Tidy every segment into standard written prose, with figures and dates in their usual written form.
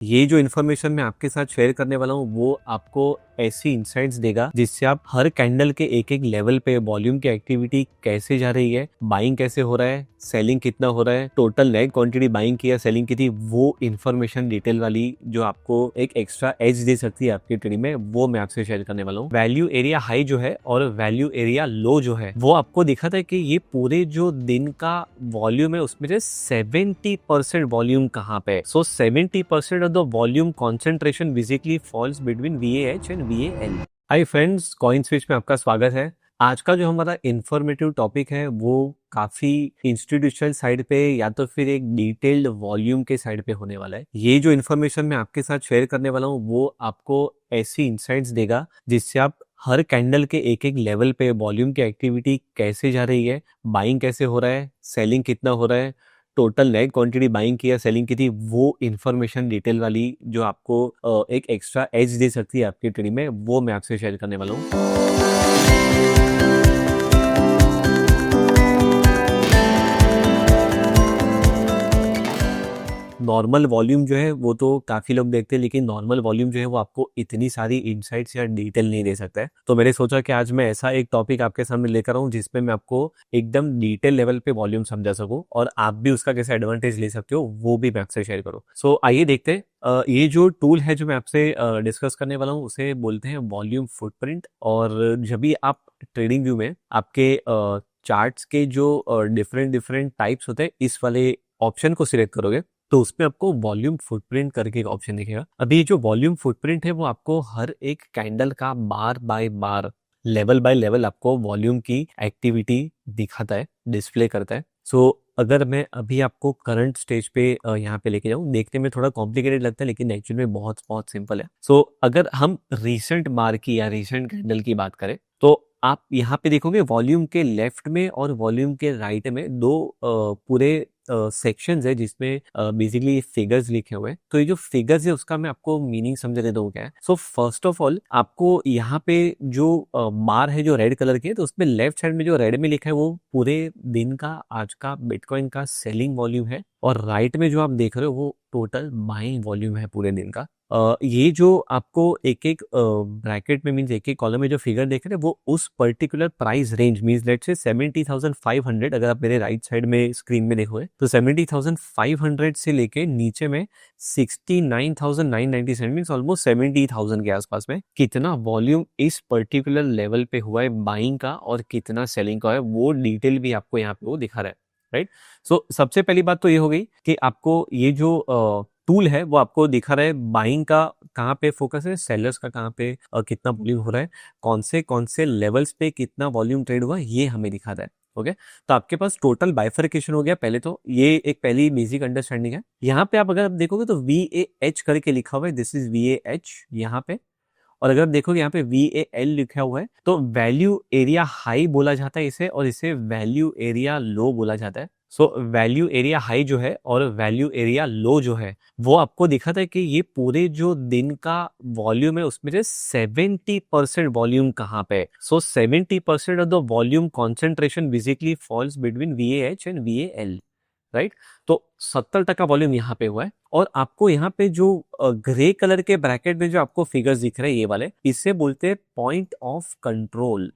ये जो इन्फॉर्मेशन मैं आपके साथ शेयर करने वाला हूँ वो आपको ऐसी इंसाइट्स देगा जिससे आप हर कैंडल के एक एक लेवल पे वॉल्यूम की एक्टिविटी कैसे जा रही है, बाइंग कैसे हो रहा है, सेलिंग कितना हो रहा है, टोटल नेट क्वांटिटी बाइंग की या सेलिंग की थी, वो इन्फॉर्मेशन डिटेल वाली जो आपको एक एक्स्ट्रा एज दे सकती है आपकी ट्रेडिंग में, वो मैं आपसे शेयर करने वाला हूँ। वैल्यू एरिया हाई जो है और वैल्यू एरिया लो जो है वो आपको दिखाता है कि ये पूरे जो दिन का वॉल्यूम है उसमें से 70% वॉल्यूम कहाँ पे है। So 70% of the volume concentration basically falls between VAH and VAL। Hi friends, CoinSwitch में आपका स्वागत है। आज का जो हमारा इंफॉर्मेटिव टॉपिक है वो काफी इंस्टीट्यूशनल साइड पे या तो फिर एक डिटेल्ड वॉल्यूम के साइड पे होने वाला है। ये जो इन्फॉर्मेशन मैं आपके साथ शेयर करने वाला हूँ वो आपको ऐसी इंसाइट्स देगा जिससे आप हर कैंडल के एक एक लेवल पे वॉल्यूम की एक्टिविटी कैसे जा रही है, बाइंग कैसे हो रहा है, सेलिंग कितना हो रहा है, टोटल नेट क्वांटिटी बाइंग की या सेलिंग की थी, वो इन्फॉर्मेशन डिटेल वाली जो आपको एक एक्स्ट्रा एज दे सकती है आपकी ट्रेडिंग में, वो मैं आपसे शेयर करने वाला हूँ। नॉर्मल वॉल्यूम जो है वो तो काफी लोग देखते हैं, लेकिन नॉर्मल वॉल्यूम जो है वो आपको इतनी सारी इनसाइट्स या डिटेल नहीं दे सकता है। तो मैंने सोचा कि आज मैं ऐसा एक टॉपिक आपके सामने लेकर आऊं जिसमें मैं आपको एकदम डिटेल लेवल पे वॉल्यूम समझा सकूं और आप भी उसका कैसे एडवांटेज ले सकते हो वो भी मैं आपसे शेयर करूं। सो आइए देखते हैं। ये जो टूल है जो मैं आपसे डिस्कस करने वाला हूँ उसे बोलते हैं वॉल्यूम फुटप्रिंट। और जब भी आप ट्रेडिंग व्यू में आपके चार्ट्स के जो डिफरेंट डिफरेंट टाइप्स होते हैं इस वाले ऑप्शन को सिलेक्ट करोगे तो उसमें आपको वॉल्यूम फुटप्रिंट करके एक ऑप्शन दिखेगा। अभी जो वॉल्यूम फुटप्रिंट है वो आपको हर एक कैंडल का bar by bar, level by level आपको वॉल्यूम की एक्टिविटी दिखाता है, डिस्प्ले करता है। सो अगर मैं अभी आपको करंट स्टेज पे यहाँ पे लेके जाऊँ, देखने में थोड़ा कॉम्प्लिकेटेड लगता है लेकिन एक्चुअल में बहुत बहुत सिंपल है। सो अगर हम रीसेंट बार की या रीसेंट कैंडल की बात करें तो आप यहाँ पे देखोगे वॉल्यूम के लेफ्ट में और वॉल्यूम के राइट में दो पूरे सेक्शंस है जिसमें बेसिकली फिगर्स लिखे हुए हैं। तो ये जो फिगर्स है उसका मैं आपको मीनिंग समझा देता हूँ क्या है। सो फर्स्ट ऑफ ऑल आपको यहाँ पे जो बार है जो रेड कलर की है तो उसमें लेफ्ट साइड में जो रेड में लिखा है वो पूरे दिन का आज का बिटकॉइन का सेलिंग वॉल्यूम है और राइट में जो आप देख रहे हो वो टोटल बाइंग वॉल्यूम है पूरे दिन का। ये जो आपको एक एक ब्रैकेट में मींस एक एक कॉलम में जो फिगर देख रहे हैं वो उस particular price range means let's say 70,500, अगर आप मेरे राइट साइड में स्क्रीन में देखोगे तो 70,500 से लेके नीचे में 69,997 मींस ऑलमोस्ट 70,000 के आसपास में कितना वॉल्यूम इस पर्टिकुलर लेवल पे हुआ है बाइंग का और कितना सेलिंग का है वो डिटेल भी आपको यहाँ पे वो दिखा रहा है। राइट। सो सबसे पहली बात तो ये हो गई कि आपको ये जो टूल है वो आपको दिखा रहा है बाइंग का कहाँ पे फोकस है, सेलर्स का कहाँ पे कितना वॉल्यूम हो रहा है, कौन से लेवल्स पे कितना वॉल्यूम ट्रेड हुआ ये हमें दिखा रहा है। ओके। तो आपके पास टोटल बाइफर्केशन हो गया। पहले तो ये एक पहली बेसिक अंडरस्टैंडिंग है। यहाँ पे आप अगर आप देखोगे तो VAH करके लिखा हुआ है, दिस इज VAH यहाँ पे। और अगर आप देखोगे यहाँ पे VAL लिखा हुआ है तो वैल्यू एरिया हाई बोला जाता है इसे और इसे वैल्यू एरिया लो बोला जाता है। सो वैल्यू एरिया हाई जो है और वैल्यू एरिया लो जो है वो आपको दिखाता है कि ये पूरे जो दिन का वॉल्यूम है उसमें से 70% वॉल्यूम कहाँ पे है। So 70% of the volume concentration basically falls between VAH and VAL। Right. तो 70% वॉल्यूम यहाँ पे हुआ है और आपको यहाँ पे जो ग्रे कलर के ब्रैकेट में जो आपको फिगर्स दिख रहे हैं ये वाले, इसे बोलते हैं point of control.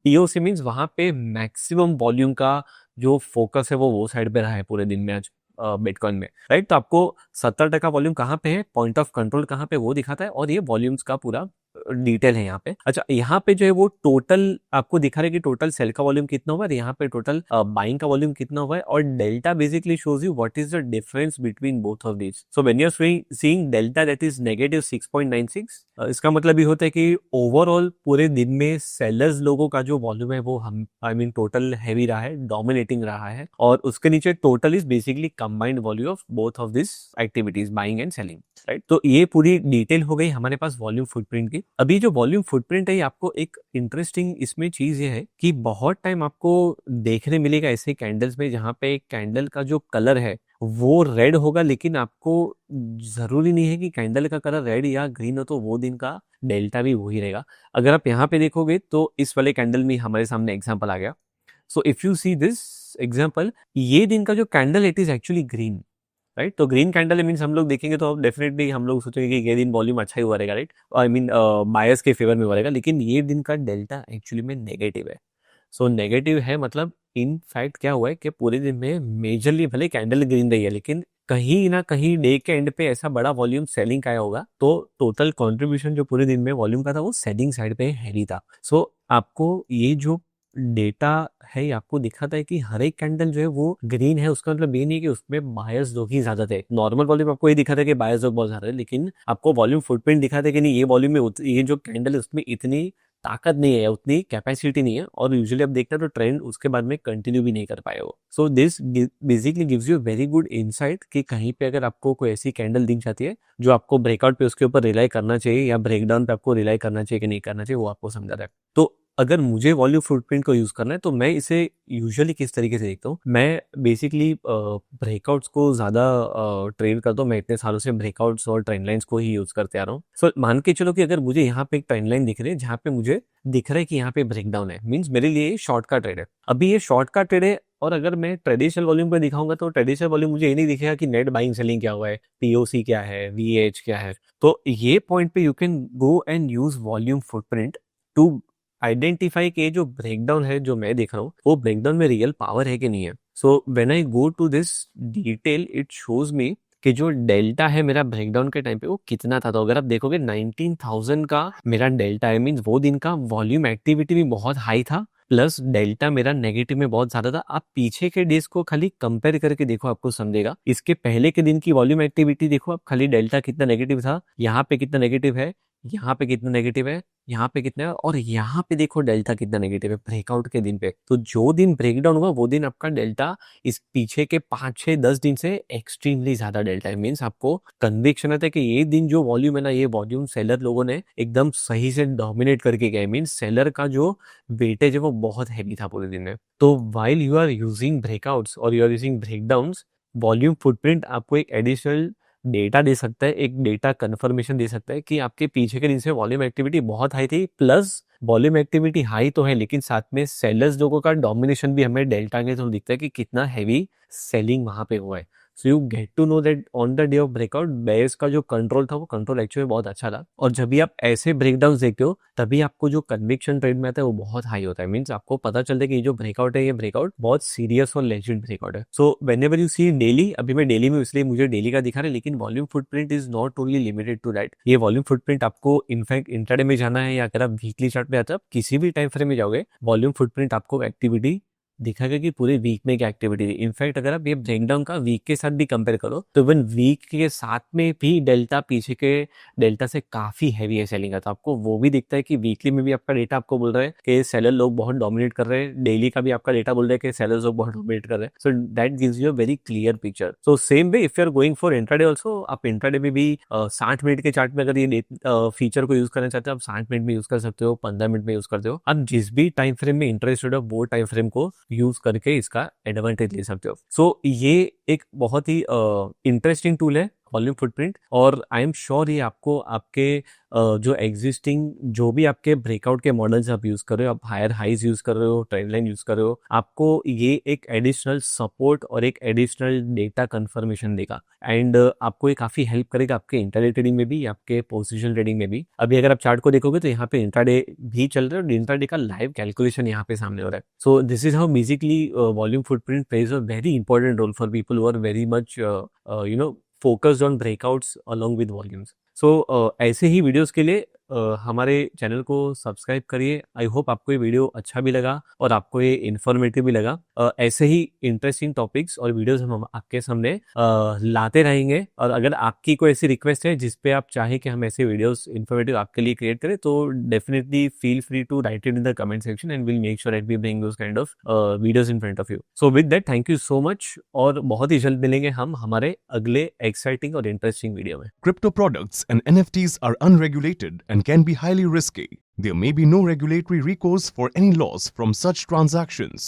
POC means वहां पे मैक्सिमम वॉल्यूम का जो फोकस है वो साइड पे रहा है पूरे दिन में आज बिटकॉइन में। राइट। तो आपको 70% वॉल्यूम कहाँ पे है, पॉइंट ऑफ कंट्रोल कहाँ पे वो दिखाता है और ये वॉल्यूम्स का पूरा डिटेल है यहाँ पे। अच्छा, यहाँ पे जो है वो टोटल आपको दिखा रहा है कि टोटल सेल का वॉल्यूम कितना हुआ है, यहाँ पे टोटल बाइंग का वॉल्यूम कितना हुआ है और delta basically shows you what is the difference between both of these. So when you are seeing delta that is negative 6.96, इसका मतलब ये होता है कि ओवरऑल पूरे दिन में सेलर्स लोगों का जो वॉल्यूम है वो हम टोटल हैवी रहा है, डोमिनेटिंग रहा है और उसके नीचे total is basically combined volume of both of this activities buying and selling. Right. तो ये पूरी डिटेल हो गई हमारे पास वॉल्यूम फुटप्रिंट की। अभी जो वॉल्यूम फुटप्रिंट है आपको एक इंटरेस्टिंग इसमें चीज ये है कि बहुत टाइम आपको देखने मिलेगा ऐसे कैंडल्स में जहां पे कैंडल का जो कलर है वो रेड होगा, लेकिन आपको जरूरी नहीं है कि कैंडल का कलर रेड या ग्रीन हो तो वो दिन का डेल्टा भी वही रहेगा। अगर आप यहाँ पे देखोगे तो इस वाले कैंडल में हमारे सामने एग्जांपल आ गया। So if you see this example, ये दिन का जो candle it is actually green. Right. तो ग्रीन कैंडल मीन्स हम लोग देखेंगे तो डेफिनेटली हम लोग सोचेंगे कि ये दिन वॉल्यूम अच्छा ही हुआ रहेगा, राइट, आई मीन बायस के फेवर में हुआ रहेगा, लेकिन ये दिन का डेल्टा एक्चुअली में नेगेटिव है। सो नेगेटिव है मतलब इन फैक्ट क्या हुआ है कि पूरे दिन में मेजरली भले कैंडल ग्रीन रही है, लेकिन कहीं ना कहीं डे के एंड पे ऐसा बड़ा वॉल्यूम सेलिंग का आया होगा, तो टोटल कंट्रीब्यूशन जो पूरे दिन में वॉल्यूम का था वो सेलिंग साइड पे हैवी था। सो आपको ये जो डेटा है ये आपको दिखाता है कि हर एक कैंडल जो है वो ग्रीन है, उसका मतलब ये नहीं कि उसमें बायस लोग ही ज्यादा थे। नॉर्मल वॉल्यूम आपको ये दिखाता है कि बायस लोग बहुत ज्यादा है, लेकिन आपको वॉल्यूम फुटप्रिंट दिखाता है कि नहीं, ये वॉल्यूम में ये जो कैंडल है उसमें इतनी ताकत नहीं है, उतनी कैपेसिटी नहीं है, और यूजुअली आप देखते हैं तो ट्रेंड उसके बाद में कंटिन्यू भी नहीं कर पाए हो। So this basically gives you very good insight कि कहीं पे अगर आपको कोई ऐसी कैंडल दिख जाती है जो आपको ब्रेकआउट पे उसके ऊपर रिलाई करना चाहिए या ब्रेकडाउन पे आपको रिलाई करना चाहिए कि नहीं करना चाहिए, वो आपको समझाता है। तो अगर मुझे वॉल्यूम फुटप्रिंट को यूज करना है तो मैं इसे यूजुअली किस तरीके से देखता हूँ, मैं बेसिकली ब्रेकआउट्स को ज्यादा ट्रेड करता हूँ। मैं इतने सालों से ब्रेकआउट्स और ट्रेंड लाइंस को ही यूज करते आ रहा हूँ। सो मान के चलो कि अगर मुझे यहाँ पे एक ट्रेंड लाइन दिख रही है जहाँ पे मुझे दिख रहा है कि यहाँ पे ब्रेकडाउन है, मीन्स मेरे लिए शॉर्ट का ट्रेड है। अभी ये शॉर्ट का ट्रेड है, और अगर मैं ट्रेडिशनल वॉल्यूम पे दिखाऊंगा तो ट्रेडिशनल वॉल्यूम मुझे ये नहीं दिखेगा कि नेट बाइंग सेलिंग क्या हुआ है, पीओसी क्या है, वीएच क्या है। तो ये पॉइंट पे you can go and use volume footprint to identify कि जो ब्रेकडाउन है जो मैं देख रहा हूँ वो ब्रेकडाउन में रियल पावर है कि नहीं है। So when I go to this detail it shows me कि जो डेल्टा है मेरा ब्रेकडाउन के टाइम पे वो कितना था। तो अगर आप देखोगे 19,000 का मेरा डेल्टा है, मीन्स वो दिन का वॉल्यूम एक्टिविटी भी बहुत हाई था, प्लस डेल्टा मेरा नेगेटिव में बहुत ज्यादा था। आप पीछे के डेज को खाली कंपेयर करके देखो, आपको समझेगा। इसके पहले के दिन की वॉल्यूम एक्टिविटी देखो आप, खाली डेल्टा कितना नेगेटिव था, यहाँ पे कितना नेगेटिव है, यहाँ पे कितना नेगेटिव है, यहाँ पे कितना है, और यहाँ पे देखो डेल्टा कितना नेगेटिव है ब्रेकआउट के दिन पे। तो जो दिन ब्रेकडाउन हुआ वो दिन आपका डेल्टा इस पीछे के 5-6-10 दिन से एक्सट्रीमली ज्यादा डेल्टा है। मीन्स आपको कन्विक्शन आता है कि ये दिन जो वॉल्यूम है ना, ये वॉल्यूम सेलर लोगों ने एकदम सही से डोमिनेट करके गए। मीन्स सेलर का जो वेटेज है वो बहुत हैवी था पूरे दिन में। तो while you are using breakouts और you are using breakdowns, volume footprint आपको एक एडिशनल डेटा दे सकता है, एक डेटा कंफर्मेशन दे सकता है कि आपके पीछे के दिन से वॉल्यूम एक्टिविटी बहुत हाई थी, प्लस वॉल्यूम एक्टिविटी हाई तो है लेकिन साथ में सेलर्स लोगों का डोमिनेशन भी हमें डेल्टा के थ्रू दिखता है कि कितना हैवी सेलिंग वहां पे हुआ है। So you get to know that on the day of breakout bears का जो कंट्रोल था वो कंट्रोल एक्चुअली बहुत अच्छा था। और जब भी आप ऐसे ब्रेकडाउन देखते हो तभी आपको जो कन्विक्शन ट्रेड में आता है वो बहुत हाई होता है। मीन्स आपको पता चलता है कि ये जो ब्रेकआउट है ये ब्रेकआउट बहुत सीरियस और लेजिट ब्रेकआउट है। So whenever you see daily, अभी मैं डेली में इसलिए मुझे डेली का दिखा रहा है, लेकिन volume footprint is not only limited to that. ये वॉल्यूम फुटप्रिंट आपको इनफैक्ट इंट्राडे में जाना है या अगर आप वीकली चार्ट पे आते हो, आप किसी भी टाइम फ्रेम में जाओगे वॉल्यूम फुटप्रिंट आपको एक्टिविटी दिखाएगा कि पूरे वीक में क्या एक्टिविटी थी। इनफैक्ट अगर आप ये ब्रेकडाउन का वीक के साथ भी कंपेयर करो तो इवन वीक के साथ में भी डेल्टा पीछे के डेल्टा से काफी हैवी है सेलिंग का। तो आपको वो भी दिखता है कि वीकली में भी आपका डेटा आपको बोल रहा है कि सेलर लोग बहुत डोमिनेट कर रहे हैं, डेली का भी आपका डेटा बोल रहा है कि सेलर्स लोग बहुत डोमिनेट कर रहे हैं। So that gives you a very clear picture. So same way if you are going for intraday also, आप इंट्राडे में भी 60 मिनट के चार्ट में अगर ये फीचर को यूज करना चाहते हो आप 60 मिनट में यूज कर सकते हो, 15 मिनट में यूज करते हो। आप जिस भी टाइम फ्रेम में इंटरेस्टेड हो वो टाइम फ्रेम को यूज करके का एडवांटेज ले सकते हो। सो ये एक बहुत ही इंटरेस्टिंग टूल है वॉल्यूम फुटप्रिंट, और आई एम श्योर ये आपको आपके जो एग्जिस्टिंग जो भी आपके ब्रेकआउट के मॉडल्स आप यूज कर रहे हो, आप हायर हाइज यूज कर रहे हो, ट्रेंड लाइन यूज कर रहे हो, आपको ये एक एडिशनल सपोर्ट और एक एडिशनल डेटा कंफर्मेशन देगा। एंड आपको ये काफी हेल्प करेगा आपके इंट्राडे ट्रेडिंग में भी, आपके पोजिशनल ट्रेडिंग में भी। अभी अगर आप चार्ट को देखोगे तो यहाँ पे इंट्राडे भी चल रहा है और इंट्राडे का लाइव कैलकुलेशन यहाँ पे सामने हो रहा है। So this is how basically volume footprint plays a very important role for people who are very much focused on breakouts along with volumes. So ऐसे ही वीडियोस के लिए हमारे चैनल को सब्सक्राइब करिए। आई होप आपको ये वीडियो अच्छा भी लगा और आपको ये इन्फॉर्मेटिव भी लगा। ऐसे ही इंटरेस्टिंग टॉपिक्स और वीडियोस हम आपके सामने लाते रहेंगे। और अगर आपकी कोई ऐसी रिक्वेस्ट है जिस पे आप चाहे कि हम ऐसे वीडियोस इन्फॉर्मेटिव आपके लिए क्रिएट करें तो definitely feel free to write it in the comment section and will make sure that we bring those kind of videos in front of you. So with that thank you so much, और बहुत ही जल्द मिलेंगे हम हमारे अगले exciting और interesting video में। Crypto products and NFTs are unregulated and can be highly risky. There may be no regulatory recourse for any loss from such transactions.